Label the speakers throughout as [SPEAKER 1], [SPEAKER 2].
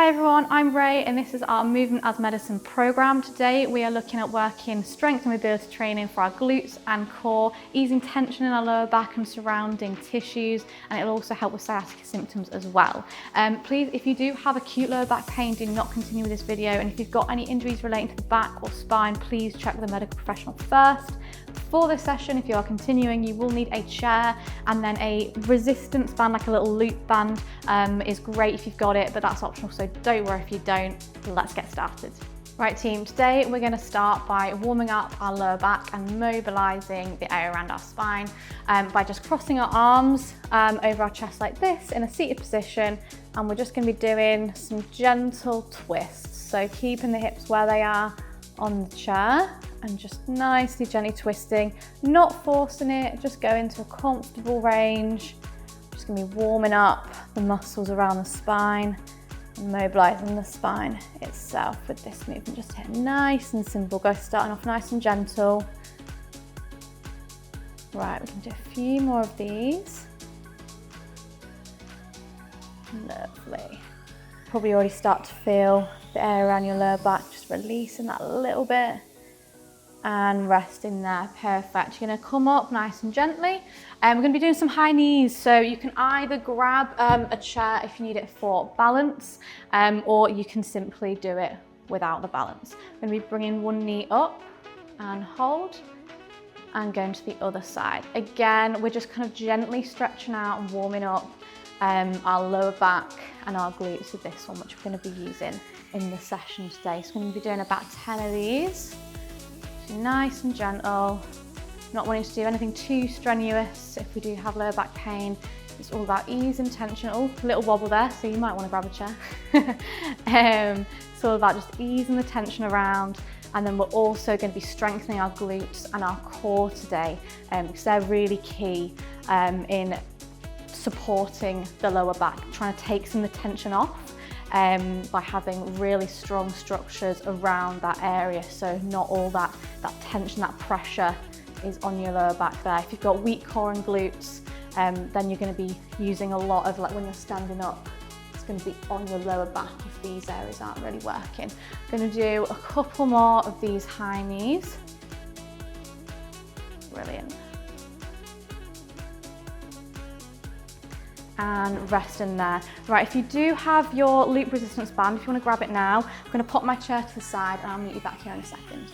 [SPEAKER 1] Hi everyone, I'm Ray and this is our Movement as Medicine program. Today we are looking at working strength and mobility training for our glutes and core, easing tension in our lower back and surrounding tissues, and it'll also help with sciatica symptoms as well. Please, if you do have acute lower back pain, do not continue with this video, and if you've got any injuries relating to the back or spine, please check with a medical professional first. For this session, if you are continuing, you will need a chair, and then a resistance band, like a little loop band, is great if you've got it, but that's optional, so don't worry if you don't. Let's get started. Right team, today we're going to start by warming up our lower back and mobilising the area around our spine by just crossing our arms over our chest like this in a seated position, and we're just going to be doing some gentle twists. So keeping the hips where they are on the chair and just nicely gently twisting, not forcing it, just go into a comfortable range. Just going to be warming up the muscles around the spine and mobilising the spine itself with this movement. Just hit nice and simple, go starting off nice and gentle. Right, we can do a few more of these. Lovely. Probably already start to feel the area around your lower back, just releasing that a little bit and resting there. Perfect. You're going to come up nice and gently, and we're going to be doing some high knees. So you can either grab a chair if you need it for balance, or you can simply do it without the balance. We're going to be bringing one knee up and hold, and going to the other side. Again, we're just kind of gently stretching out and warming up our lower back and our glutes with this one, which we're going to be using in the session today. So we're going to be doing about 10 of these. So nice and gentle, not wanting to do anything too strenuous. If we do have lower back pain, it's all about ease and tension. Oh, a little wobble there, so you might want to grab a chair. It's all about just easing the tension around, and then we're also going to be strengthening our glutes and our core today, because they're really key in supporting the lower back, trying to take some of the tension off by having really strong structures around that area, so not all that tension, that pressure is on your lower back there. If you've got weak core and glutes, then you're going to be using a lot of, like when you're standing up, it's going to be on your lower back if these areas aren't really working. I'm going to do a couple more of these high knees. Brilliant. And rest in there. Right, if you do have your loop resistance band, if you want to grab it now, I'm going to pop my chair to the side and I'll meet you back here in a second.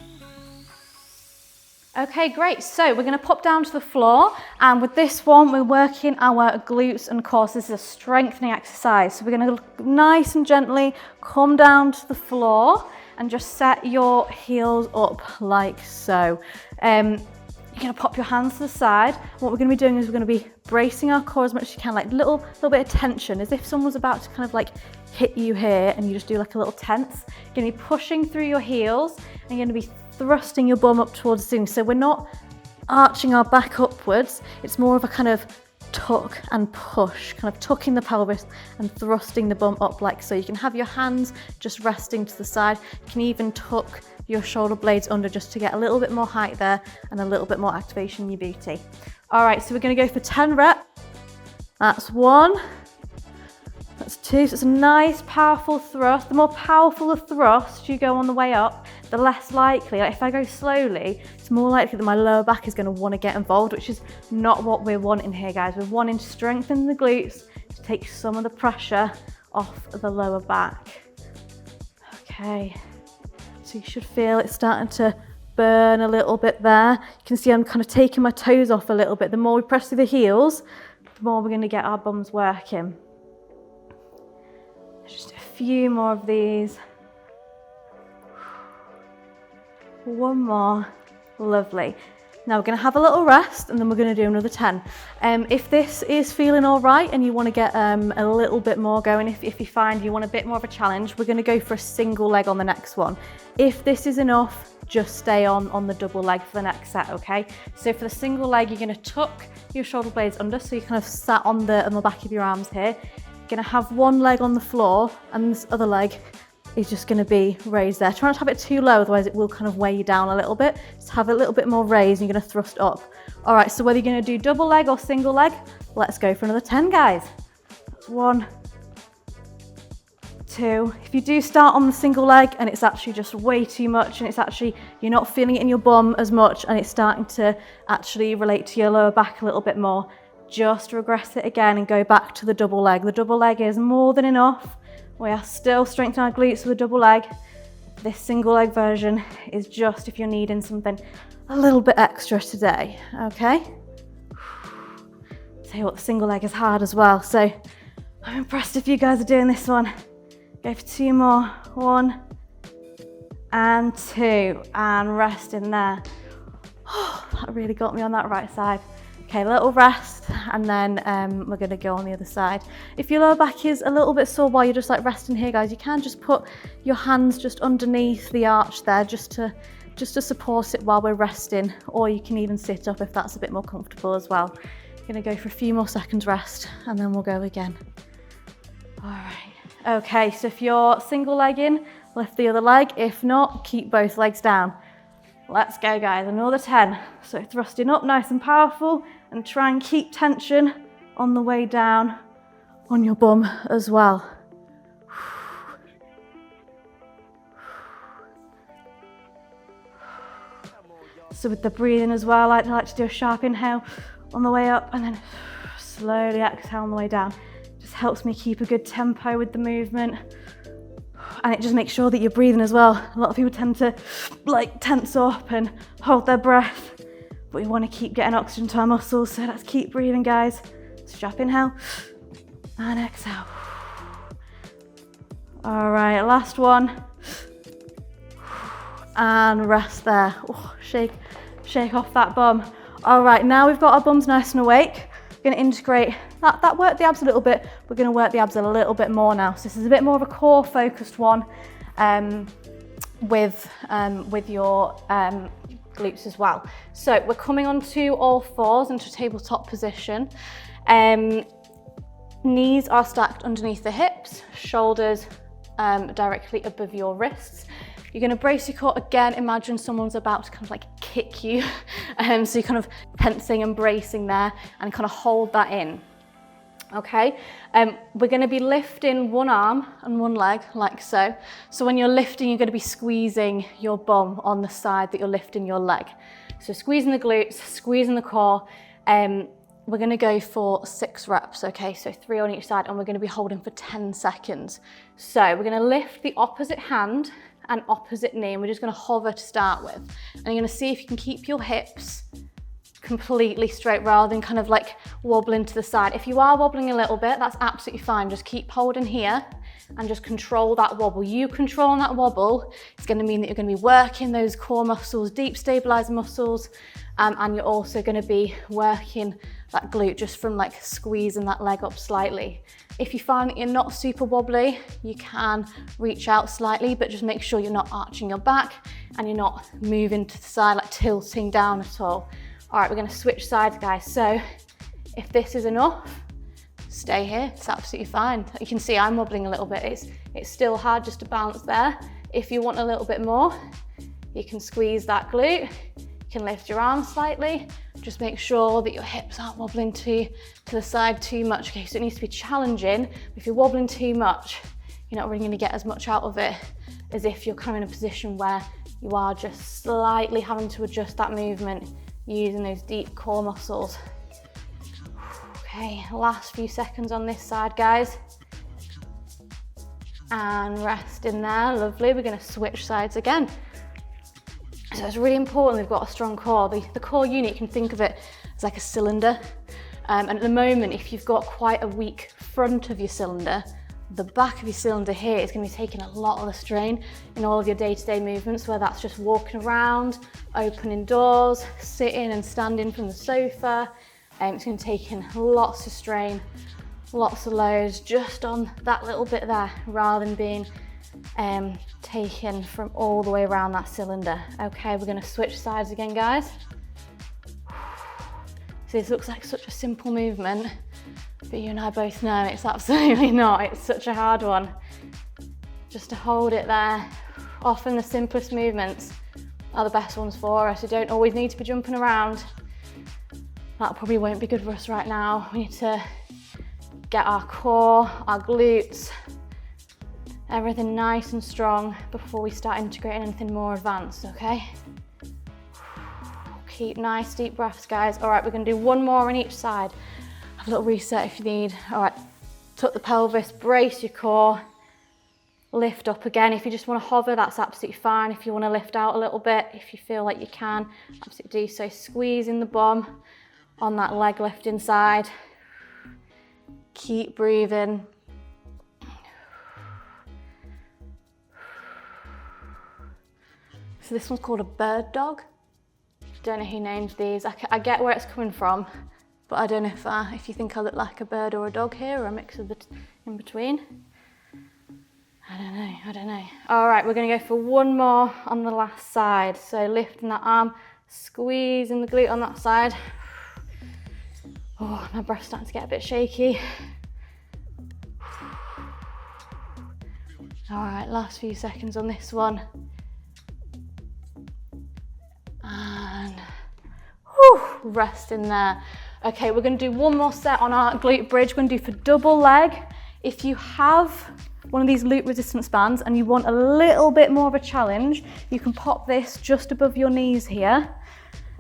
[SPEAKER 1] Okay, great. So we're going to pop down to the floor, and with this one, we're working our glutes and core. So this is a strengthening exercise. So we're going to nice and gently come down to the floor and just set your heels up like so. You're going to pop your hands to the side. What we're going to be doing is we're going to be bracing our core as much as you can, like little bit of tension, as if someone was about to kind of like hit you here, and you just do like a little tense. You're going to be pushing through your heels, and you're going to be thrusting your bum up towards the ceiling. So we're not arching our back upwards. It's more of a kind of tuck and push, kind of tucking the pelvis and thrusting the bum up like so. You can have your hands just resting to the side. You can even tuck your shoulder blades under just to get a little bit more height there and a little bit more activation in your booty. All right, so we're going to go for 10 reps. That's 1, that's 2. So it's a nice powerful thrust. The more powerful the thrust you go on the way up, the less likely, like if I go slowly, it's more likely that my lower back is going to want to get involved, which is not what we're wanting here, guys. We're wanting to strengthen the glutes to take some of the pressure off the lower back. Okay. So you should feel it starting to burn a little bit there. You can see I'm kind of taking my toes off a little bit. The more we press through the heels, the more we're going to get our bums working. Just a few more of these. One more. Lovely. Now we're going to have a little rest, and then we're going to do another 10. If this is feeling all right and you want to get a little bit more going, if you find you want a bit more of a challenge, we're going to go for a single leg on the next one. If this is enough, just stay on the double leg for the next set, okay? So for the single leg, you're going to tuck your shoulder blades under, so you're kind of sat on the back of your arms here. You're going to have one leg on the floor, and this other leg is just going to be raised there. Try not to have it too low, otherwise it will kind of weigh you down a little bit. Just have a little bit more raised, and you're going to thrust up. All right, so whether you're going to do double leg or single leg, let's go for another 10, guys. That's 1, 2. If you do start on the single leg and it's actually just way too much and it's actually, you're not feeling it in your bum as much and it's starting to actually relate to your lower back a little bit more, just regress it again and go back to the double leg. The double leg is more than enough. We are still strengthening our glutes with a double leg. This single leg version is just if you're needing something a little bit extra today, okay? Tell you what, the single leg is hard as well, so I'm impressed if you guys are doing this one. Go for 2 more. 1 and 2, and rest in there. Oh, that really got me on that right side. Okay, little rest, and then we're gonna go on the other side. If your lower back is a little bit sore while you're just like resting here, guys, you can just put your hands just underneath the arch there, just to support it while we're resting, or you can even sit up if that's a bit more comfortable as well. Gonna go for a few more seconds rest, and then we'll go again. All right. Okay, so if you're single legging, lift the other leg. If not, keep both legs down. Let's go, guys, another 10. So thrusting up nice and powerful, and try and keep tension on the way down on your bum as well. So with the breathing as well, I like to do a sharp inhale on the way up and then slowly exhale on the way down. Just helps me keep a good tempo with the movement. And it just makes sure that you're breathing as well. A lot of people tend to like tense up and hold their breath, but we want to keep getting oxygen to our muscles, so let's keep breathing, guys. Sharp inhale and exhale. All right, last one. And rest there. Oh, shake off that bum. All right, now we've got our bums nice and awake. We're gonna integrate, that worked the abs a little bit, we're gonna work the abs a little bit more now. So this is a bit more of a core focused one with your glutes as well. So we're coming onto all fours into tabletop position. Knees are stacked underneath the hips, shoulders directly above your wrists. You're gonna brace your core again. Imagine someone's about to kind of like kick you. So you're kind of tensing and bracing there and kind of hold that in, okay? We're gonna be lifting one arm and one leg like so. So when you're lifting, you're gonna be squeezing your bum on the side that you're lifting your leg. So squeezing the glutes, squeezing the core. We're gonna go for 6 reps, okay? So 3 on each side, and we're gonna be holding for 10 seconds. So we're gonna lift the opposite hand and opposite knee, and we're just gonna hover to start with. And you're gonna see if you can keep your hips completely straight rather than kind of like wobbling to the side. If you are wobbling a little bit, that's absolutely fine. Just keep holding here and just control that wobble. You controlling that wobble is gonna mean that you're gonna be working those core muscles, deep stabilizing muscles, and you're also gonna be working that glute just from like squeezing that leg up slightly. If you find that you're not super wobbly, you can reach out slightly, but just make sure you're not arching your back and you're not moving to the side, like tilting down at all. All right, we're gonna switch sides, guys. So if this is enough, stay here, it's absolutely fine. You can see I'm wobbling a little bit. It's still hard just to balance there. If you want a little bit more, you can squeeze that glute. You can lift your arms slightly. Just make sure that your hips aren't wobbling to the side too much. Okay, so it needs to be challenging. If you're wobbling too much, you're not really gonna get as much out of it as if you're kind of in a position where you are just slightly having to adjust that movement using those deep core muscles. Okay, last few seconds on this side, guys. And rest in there, lovely. We're gonna switch sides again. So it's really important we've got a strong core. The core unit, you can think of it as like a cylinder. And at the moment, if you've got quite a weak front of your cylinder, the back of your cylinder here is going to be taking a lot of the strain in all of your day-to-day movements, whether that's just walking around, opening doors, sitting and standing from the sofa. It's going to take in lots of strain, lots of loads just on that little bit there, rather than being taken from all the way around that cylinder. Okay, we're going to switch sides again, guys. So this looks like such a simple movement, but you and I both know it's absolutely not. It's such a hard one. Just to hold it there. Often the simplest movements are the best ones for us. We don't always need to be jumping around. That probably won't be good for us right now. We need to get our core, our glutes, Everything nice and strong before we start integrating anything more advanced, okay? Keep nice deep breaths, guys. All right, we're gonna do one more on each side. Have a little reset if you need. All right, tuck the pelvis, brace your core, lift up again. If you just wanna hover, that's absolutely fine. If you wanna lift out a little bit, if you feel like you can, absolutely do so. Squeezing the bum on that leg lifting side. Keep breathing. So this one's called a bird dog. Don't know who named these. I get where it's coming from, but I don't know if you think I look like a bird or a dog here, or a mix of the in between. I don't know. All right, we're gonna go for one more on the last side. So lifting that arm, squeezing the glute on that side. Oh, my breath's starting to get a bit shaky. All right, last few seconds on this one. And rest in there. Okay, we're gonna do one more set on our glute bridge. We're gonna do for double leg. If you have one of these loop resistance bands and you want a little bit more of a challenge, you can pop this just above your knees here.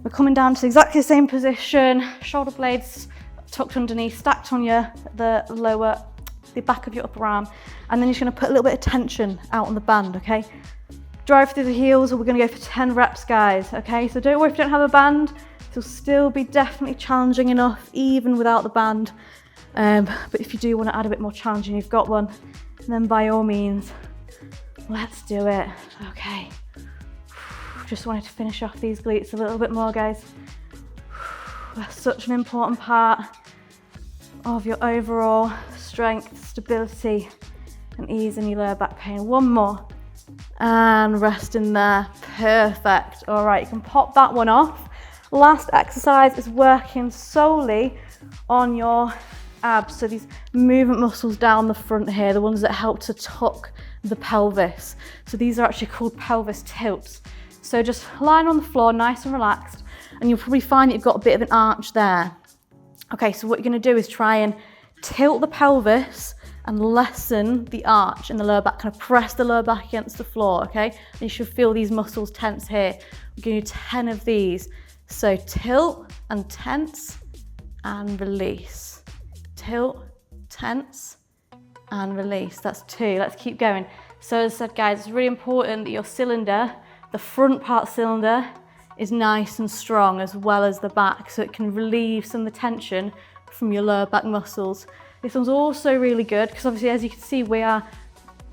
[SPEAKER 1] We're coming down to exactly the same position, shoulder blades tucked underneath, stacked on the back of your upper arm, and then you're just gonna put a little bit of tension out on the band, okay? Drive through the heels, we're gonna go for 10 reps, guys, okay? So don't worry if you don't have a band, it'll still be definitely challenging enough, even without the band. But if you do wanna add a bit more challenge and you've got one, then by all means, let's do it, okay? Just wanted to finish off these glutes a little bit more, guys. That's such an important part of your overall strength, stability, and ease in your lower back pain. One more. And rest in there, perfect. All right, you can pop that one off. Last exercise is working solely on your abs. So these movement muscles down the front here, the ones that help to tuck the pelvis. So these are actually called pelvis tilts. So just lying on the floor, nice and relaxed, and you'll probably find that you've got a bit of an arch there. Okay, so what you're gonna do is try and tilt the pelvis and lessen the arch in the lower back, kind of press the lower back against the floor, okay? And you should feel these muscles tense here. We're gonna do 10 of these. So tilt and tense and release. Tilt, tense and release. That's 2, let's keep going. So as I said, guys, it's really important that your cylinder, the front part cylinder, is nice and strong as well as the back, so it can relieve some of the tension from your lower back muscles. This one's also really good because obviously, as you can see, we are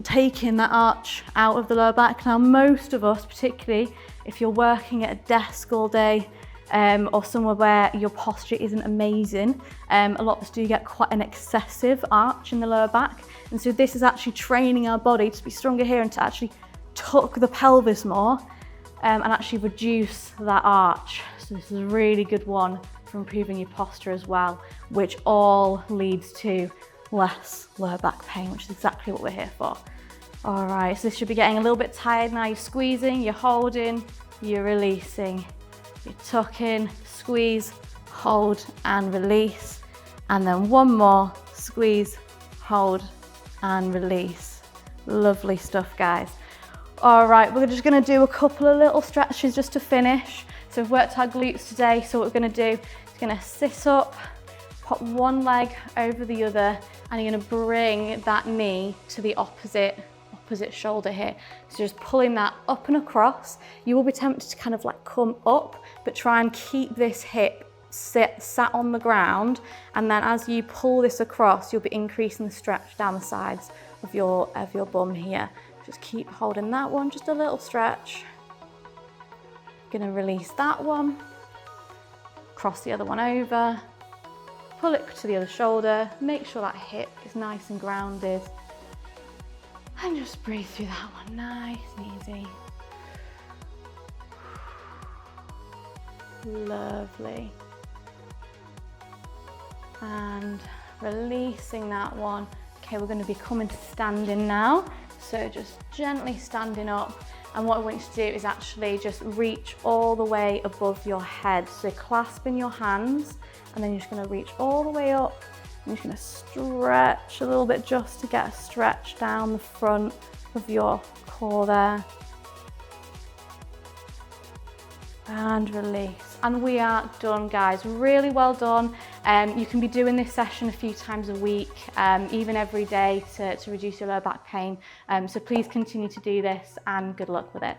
[SPEAKER 1] taking that arch out of the lower back. Now, most of us, particularly if you're working at a desk all day or somewhere where your posture isn't amazing, a lot of us do get quite an excessive arch in the lower back. And so this is actually training our body to be stronger here and to actually tuck the pelvis more and actually reduce that arch. So this is a really good one for improving your posture as well, which all leads to less lower back pain, which is exactly what we're here for. All right, so this should be getting a little bit tired now. You're squeezing, you're holding, you're releasing, you're tucking, squeeze, hold and release. And then one more, squeeze, hold and release. Lovely stuff, guys. All right, we're just gonna do a couple of little stretches just to finish. So we've worked our glutes today, so what we're gonna do is gonna sit up, pop one leg over the other, and you're gonna bring that knee to the opposite shoulder here. So just pulling that up and across. You will be tempted to kind of like come up, but try and keep this hip sat on the ground. And then as you pull this across, you'll be increasing the stretch down the sides of your bum here. Just keep holding that one, just a little stretch. Gonna release that one, cross the other one over, pull it to the other shoulder, make sure that hip is nice and grounded, and just breathe through that one, nice and easy. Lovely. And releasing that one. Okay, we're gonna be coming to standing now. So just gently standing up. And what I want you to do is actually just reach all the way above your head. So clasping your hands, and then you're just gonna reach all the way up I'm just going to stretch a little bit just to get a stretch down the front of your core there. And release. And we are done, guys. Really well done. You can be doing this session a few times a week, even every day to reduce your lower back pain. So please continue to do this and good luck with it.